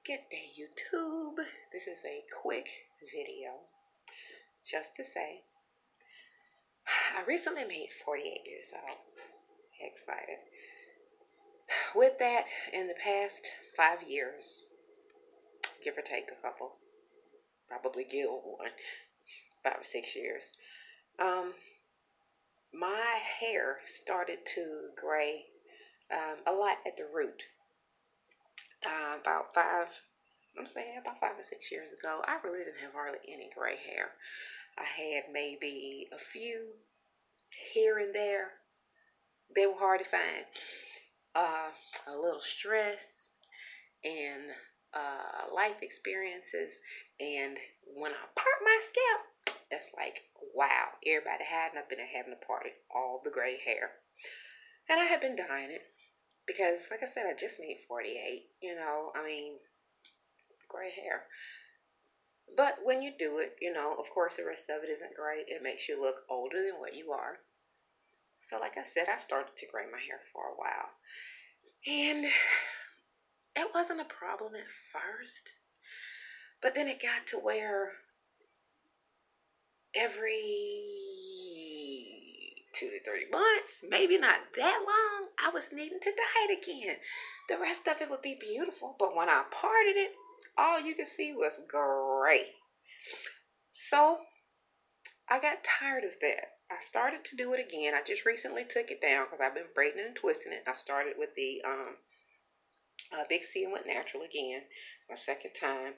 Good day, YouTube. This is a quick video just to say I recently made 48 years old. Excited. With that, in the past 5 years, give or take a couple, probably give one, 5 or 6 years, my hair started to gray a lot at the root. About 5 or 6 years ago, I really didn't have hardly any gray hair. I had maybe a few here and there. They were hard to find. A little stress and life experiences, and when I part my scalp, it's like, wow, everybody hiding up in there having a party, all the gray hair. And I had been dyeing it because, like I said, I just made 48, gray hair. But when you do it, of course, the rest of it isn't gray. It makes you look older than what you are. So like I said, I started to gray my hair for a while. And it wasn't a problem at first. But then it got to where every 2 to 3 months, maybe not that long, I was needing to dye it again. The rest of it would be beautiful. But when I parted it, all you could see was gray. So I got tired of that. I started to do it again. I just recently took it down because I've been braiding and twisting it. I started with the Big C and went natural again. My second time.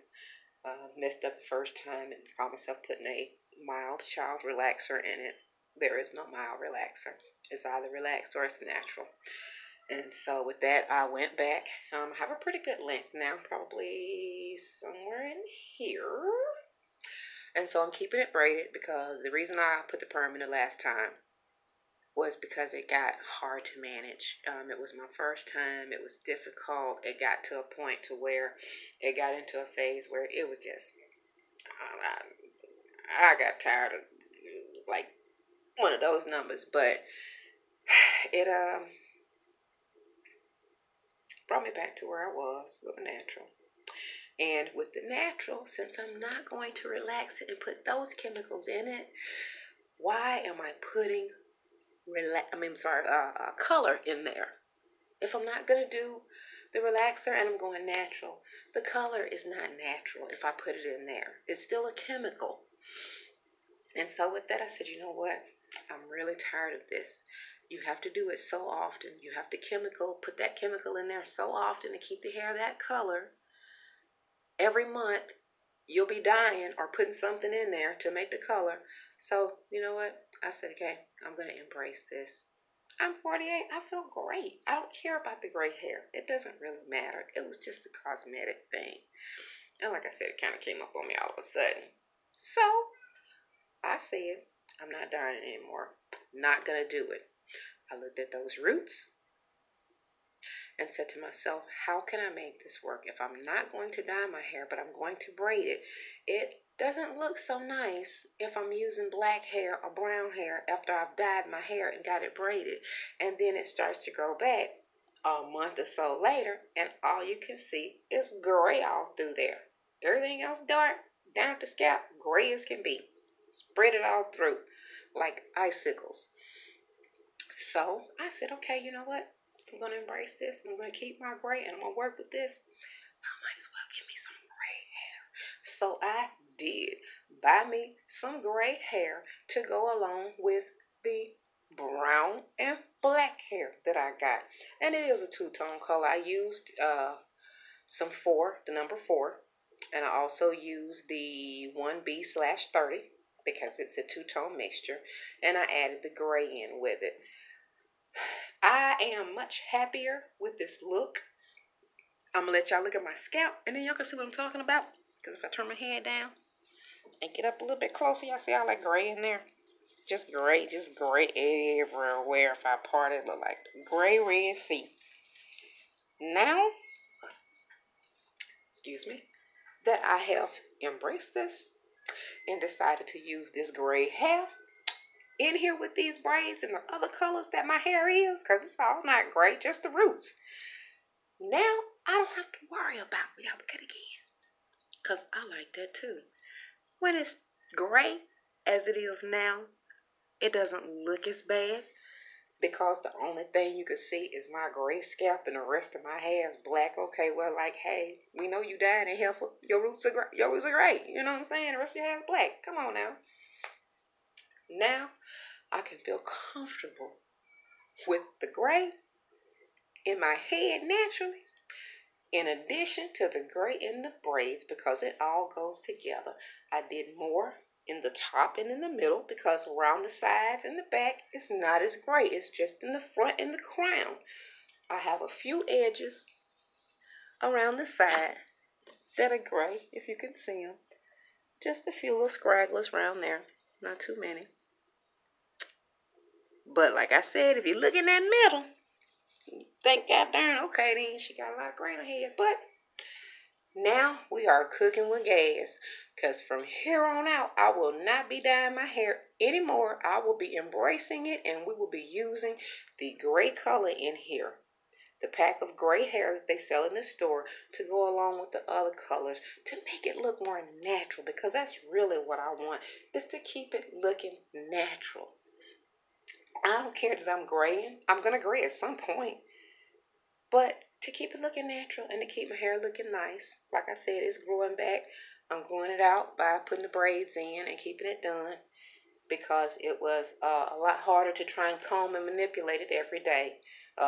Messed up the first time and caught myself putting a mild child relaxer in it. There is no mild relaxer. It's either relaxed or it's natural. And so with that, I went back. I have a pretty good length now, probably somewhere in here. And so I'm keeping it braided because the reason I put the perm in the last time was because it got hard to manage. It was my first time. It was difficult. It got to a point to where it got into a phase where it was just, I got tired of like one of those numbers. But it brought me back to where I was with the natural. And with the natural, since I'm not going to relax it and put those chemicals in it, why am I putting color in there? If I'm not going to do the relaxer and I'm going natural, the color is not natural if I put it in there. It's still a chemical. And so with that, I said, you know what? I'm really tired of this. You have to do it so often. You have to put that chemical in there so often to keep the hair that color. Every month, you'll be dyeing or putting something in there to make the color. So, you know what? I said, okay, I'm going to embrace this. I'm 48. I feel great. I don't care about the gray hair. It doesn't really matter. It was just a cosmetic thing. And like I said, it kind of came up on me all of a sudden. So, I said, I'm not dyeing it anymore. Not going to do it. I looked at those roots and said to myself, how can I make this work? If I'm not going to dye my hair, but I'm going to braid it, it doesn't look so nice if I'm using black hair or brown hair after I've dyed my hair and got it braided. And then it starts to grow back a month or so later, and all you can see is gray all through there. Everything else dark, down at the scalp, gray as can be. Spread it all through like icicles. So I said, okay, you know what? I'm going to embrace this. I'm going to keep my gray and I'm going to work with this. I might as well give me some gray hair. So I did buy me some gray hair to go along with the brown and black hair that I got. And it is a two-tone color. I used the number 4. And I also used the 1B/30 because it's a two-tone mixture. And I added the gray in with it. I am much happier with this look. I'm going to let y'all look at my scalp, and then y'all can see what I'm talking about. Because if I turn my head down and get up a little bit closer, y'all see all that gray in there? Just gray everywhere. If I part it, look like gray Red Sea. Now, that I have embraced this and decided to use this gray hair in here with these braids and the other colors that my hair is, because it's all not gray, just the roots. Now I don't have to worry about it. Y'all look at it again. Because I like that too. When it's gray, as it is now, it doesn't look as bad. Because the only thing you can see is my gray scalp and the rest of my hair is black. Okay, well, like, hey, we know you dying in here for your roots are gray. You know what I'm saying? The rest of your hair is black. Come on now. Now I can feel comfortable with the gray in my head naturally, in addition to the gray in the braids, because it all goes together. I did more in the top and in the middle because around the sides and the back it's not as gray. It's just in the front and the crown. I have a few edges around the side that are gray, if you can see them. Just a few little scragglers around there, not too many. But like I said, if you look in that middle, think, God darn, okay, then she got a lot of gray in her head. But now we are cooking with gas, because from here on out, I will not be dyeing my hair anymore. I will be embracing it, and we will be using the gray color in here. The pack of gray hair that they sell in the store to go along with the other colors to make it look more natural, because that's really what I want, is to keep it looking natural. I don't care that I'm graying. I'm going to gray at some point. But to keep it looking natural and to keep my hair looking nice, like I said, it's growing back. I'm growing it out by putting the braids in and keeping it done, because it was a lot harder to try and comb and manipulate it every day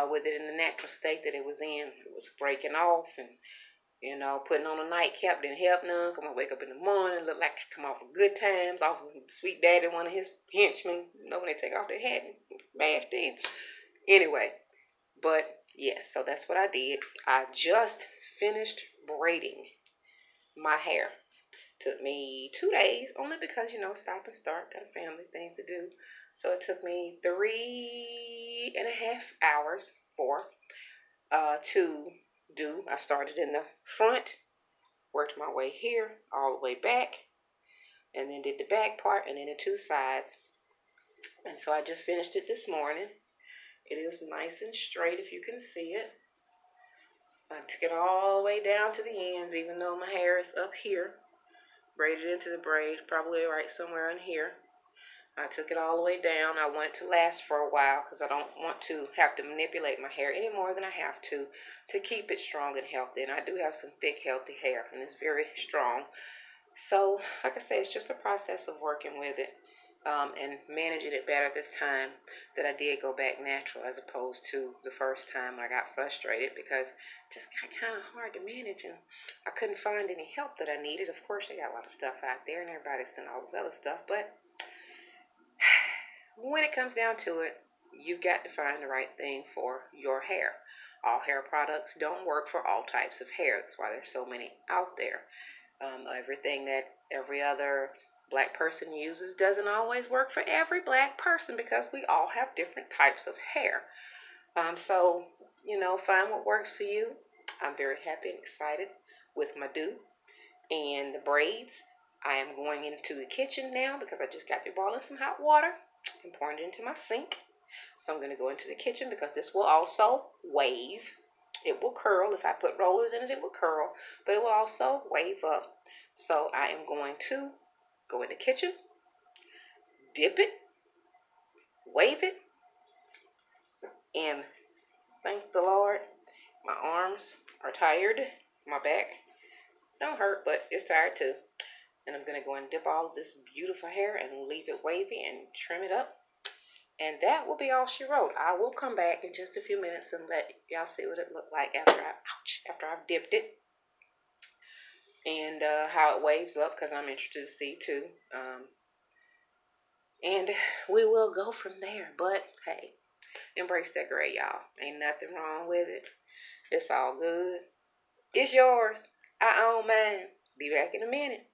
with it in the natural state that it was in. It was breaking off, and, you know, putting on a nightcap didn't help none. I'm going to wake up in the morning, look like I come off of Good Times, off of Sweet Daddy, one of his henchmen, you know, when they take off their hat and bashed in. Anyway, but yes, so that's what I did. I just finished braiding my hair. Took me 2 days, only because, you know, stop and start, got family things to do. So it took me 3.5 hours to do. I started in the front, worked my way here, all the way back, and then did the back part, and then the two sides. And so I just finished it this morning. It is nice and straight, if you can see it. I took it all the way down to the ends, even though my hair is up here. Braided into the braid, probably right somewhere in here. I took it all the way down. I want it to last for a while, because I don't want to have to manipulate my hair any more than I have to keep it strong and healthy. And I do have some thick, healthy hair, and it's very strong. So, like I say, it's just a process of working with it and managing it better this time that I did go back natural, as opposed to the first time I got frustrated because it just got kind of hard to manage, and I couldn't find any help that I needed. Of course, they got a lot of stuff out there, and everybody's sent all this other stuff, but when it comes down to it, you've got to find the right thing for your hair. All hair products don't work for all types of hair. That's why there's so many out there. Everything that every other black person uses doesn't always work for every black person, because we all have different types of hair. So, you know, find what works for you. I'm very happy and excited with my do and the braids. I am going into the kitchen now because I just got through boiling some hot water and pouring it into my sink. So I'm going to go into the kitchen, because this will also wave. It will curl. If I put rollers in it, it will curl, but it will also wave up. So I am going to go in the kitchen, dip it, wave it, and thank the Lord, my arms are tired. My back don't hurt, but it's tired too. And I'm going to go and dip all of this beautiful hair and leave it wavy and trim it up. And that will be all she wrote. I will come back in just a few minutes and let y'all see what it looked like after I've dipped it. And how it waves up, because I'm interested to see too. And we will go from there. But hey, embrace that gray, y'all. Ain't nothing wrong with it. It's all good. It's yours. I own mine. Be back in a minute.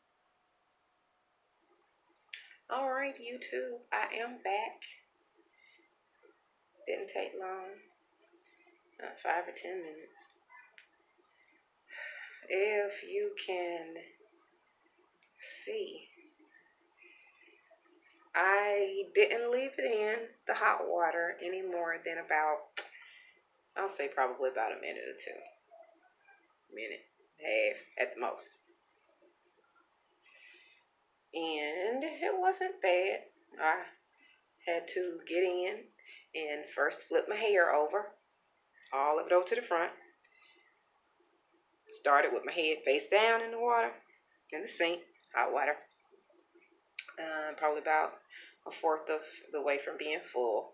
Alright, YouTube. I am back. Didn't take long. Not 5 or 10 minutes. If you can see, I didn't leave it in the hot water any more than about, I'll say probably about a minute or two. minute and a half at the most. And it wasn't bad. I had to get in and first flip my hair over, all of it over to the front. Started with my head face down in the water, in the sink, hot water. Probably about a fourth of the way from being full.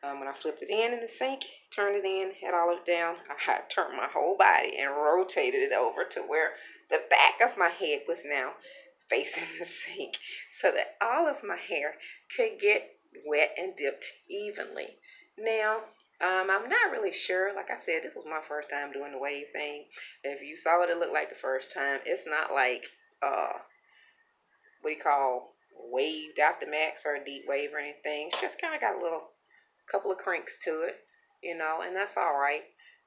When I flipped it in the sink, turned it in, had all of it down, I had turned my whole body and rotated it over to where the back of my head was now facing the sink so that all of my hair could get wet and dipped evenly. Now, I'm not really sure. Like I said, this was my first time doing the wave thing. If you saw what it looked like the first time, it's not like, what do you call, waved out the max or a deep wave or anything. It's just kind of got a couple of crinks to it, you know, and that's all right.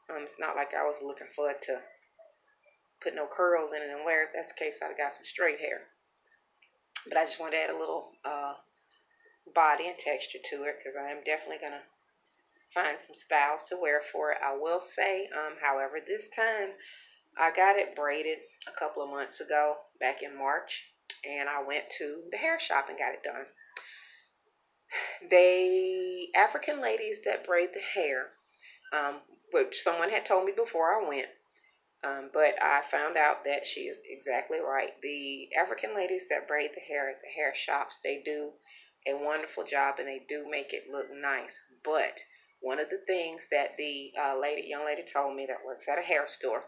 It's not like I was looking for it to put no curls in it and wear it. If that's the case, I'd have got some straight hair. But I just wanted to add a little body and texture to it because I am definitely going to find some styles to wear for it. I will say, however, this time I got it braided a couple of months ago, back in March, and I went to the hair shop and got it done. They African ladies that braid the hair, which someone had told me before I went, but I found out that she is exactly right. The African ladies that braid the hair at the hair shops, they do a wonderful job and they do make it look nice. But one of the things that the young lady told me that works at a hair store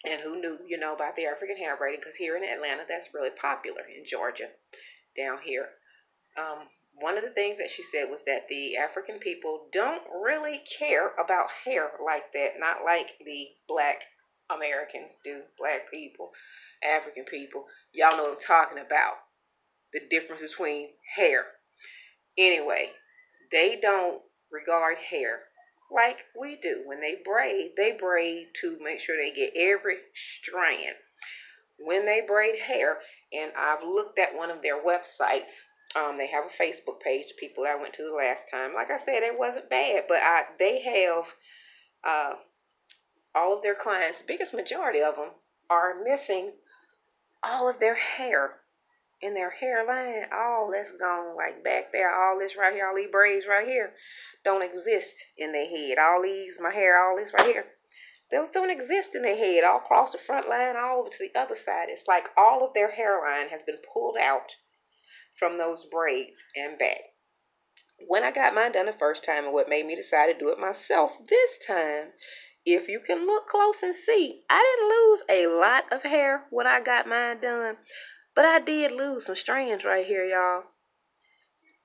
and who knew, you know, about the African hair braiding, because here in Atlanta, that's really popular, in Georgia, down here. One of the things that she said was that the African people don't really care about hair like that, not like the Black Americans do, Black people, African people. Y'all know what I'm talking about, the difference between hair. Anyway, they don't regard hair like we do. When they braid to make sure they get every strand. When they braid hair, and I've looked at one of their websites, they have a Facebook page, the people I went to the last time. Like I said, it wasn't bad, but they have all of their clients, the biggest majority of them, are missing all of their hair in their hairline. All that's gone, like back there, all this right here, all these braids right here, don't exist in their head. All these, my hair, all this right here, those don't exist in their head. All across the front line, all over to the other side. It's like all of their hairline has been pulled out from those braids and back. When I got mine done the first time, and what made me decide to do it myself this time, if you can look close and see, I didn't lose a lot of hair when I got mine done, but I did lose some strands right here, y'all.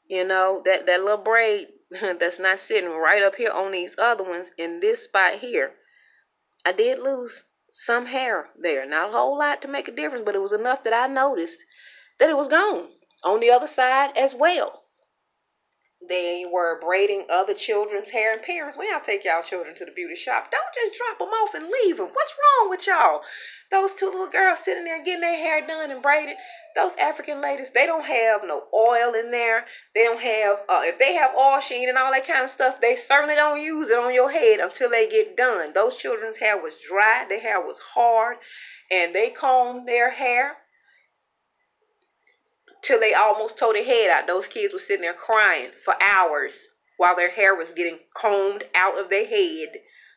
You know, that little braid that's not sitting right up here on these other ones, in this spot here, I did lose some hair there. Not a whole lot to make a difference, but it was enough that I noticed that it was gone on the other side as well. They were braiding other children's hair, and parents, when y'all take y'all children to the beauty shop, don't just drop them off and leave them. What's wrong with y'all? Those two little girls sitting there getting their hair done and braided, those African ladies, they don't have no oil in there. They don't have, if they have oil sheen and all that kind of stuff, they certainly don't use it on your head until they get done. Those children's hair was dry, their hair was hard, and they combed their hair till they almost tore their head out. Those kids were sitting there crying for hours while their hair was getting combed out of their head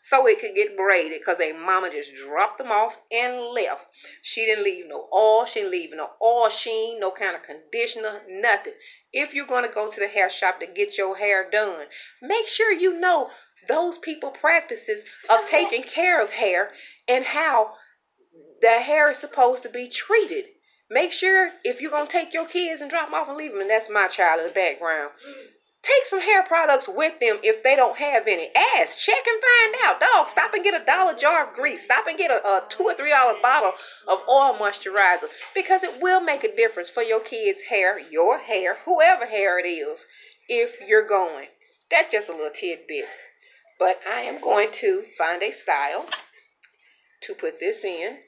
so it could get braided, because their mama just dropped them off and left. She didn't leave no oil. She didn't leave no oil sheen, no kind of conditioner, nothing. If you're going to go to the hair shop to get your hair done, make sure you know those people practices of taking care of hair and how the hair is supposed to be treated. Make sure if you're going to take your kids and drop them off and leave them, and that's my child in the background, take some hair products with them if they don't have any. Ask, check, and find out. Dog, stop and get a $1 jar of grease. Stop and get a $2 or $3 bottle of oil moisturizer, because it will make a difference for your kids' hair, your hair, whoever hair it is, if you're going. That's just a little tidbit. But I am going to find a style to put this in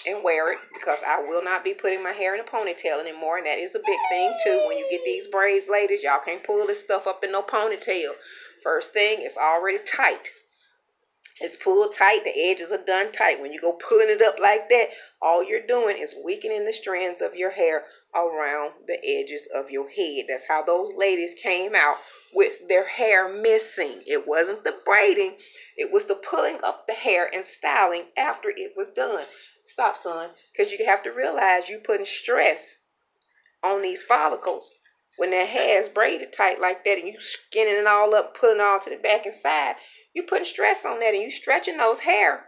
and wear it, because I will not be putting my hair in a ponytail anymore, and that is a big thing too. When you get these braids, ladies, y'all can't pull this stuff up in no ponytail. First thing, it's already tight. It's pulled tight. The edges are done tight. When you go pulling it up like that, all you're doing is weakening the strands of your hair around the edges of your head. That's how those ladies came out with their hair missing. It wasn't the braiding. It was the pulling up the hair and styling after it was done. Stop, son, because you have to realize you're putting stress on these follicles. When that hair is braided tight like that and you skinning it all up, pulling it all to the back and side, you're putting stress on that and you stretching those hair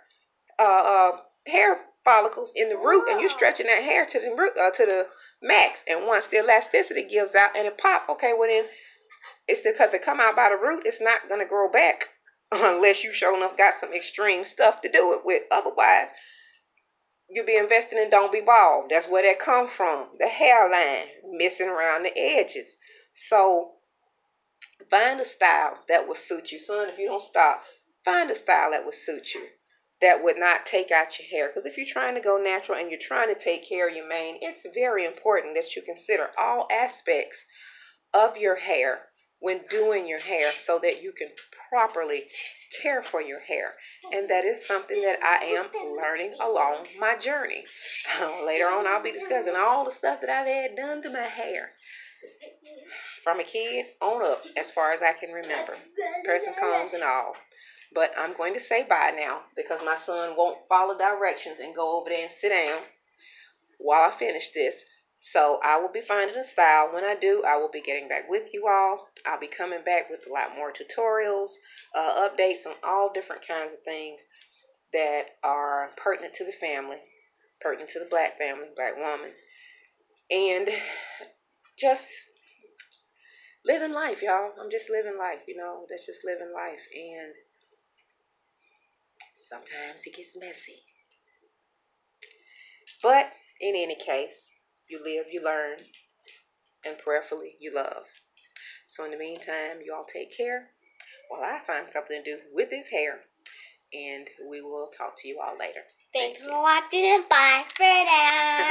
follicles in the root, and you're stretching that hair to the root, to the max. And once the elasticity gives out and it pop, okay, well then if it come out by the root, it's not gonna grow back unless you sure enough got some extreme stuff to do it with. Otherwise, you'll be investing in don't be bald. That's where that come from. The hairline missing around the edges. So find a style that will suit you. Son, if you don't stop, find a style that will suit you, that would not take out your hair. Because if you're trying to go natural and you're trying to take care of your mane, it's very important that you consider all aspects of your hair when doing your hair so that you can properly care for your hair. And that is something that I am learning along my journey. Later on, I'll be discussing all the stuff that I've had done to my hair from a kid on up, as far as I can remember, pressing combs and all. But I'm going to say bye now because my son won't follow directions and go over there and sit down while I finish this. So I will be finding a style. When I do, I will be getting back with you all. I'll be coming back with a lot more tutorials, updates on all different kinds of things that are pertinent to the family, pertinent to the black family, black woman, and just living life, y'all. I'm just living life, you know. That's just living life. And sometimes it gets messy. But in any case, you live, you learn, and prayerfully you love. So in the meantime, you all take care while I find something to do with this hair. And we will talk to you all later. Thanks for watching and bye for now.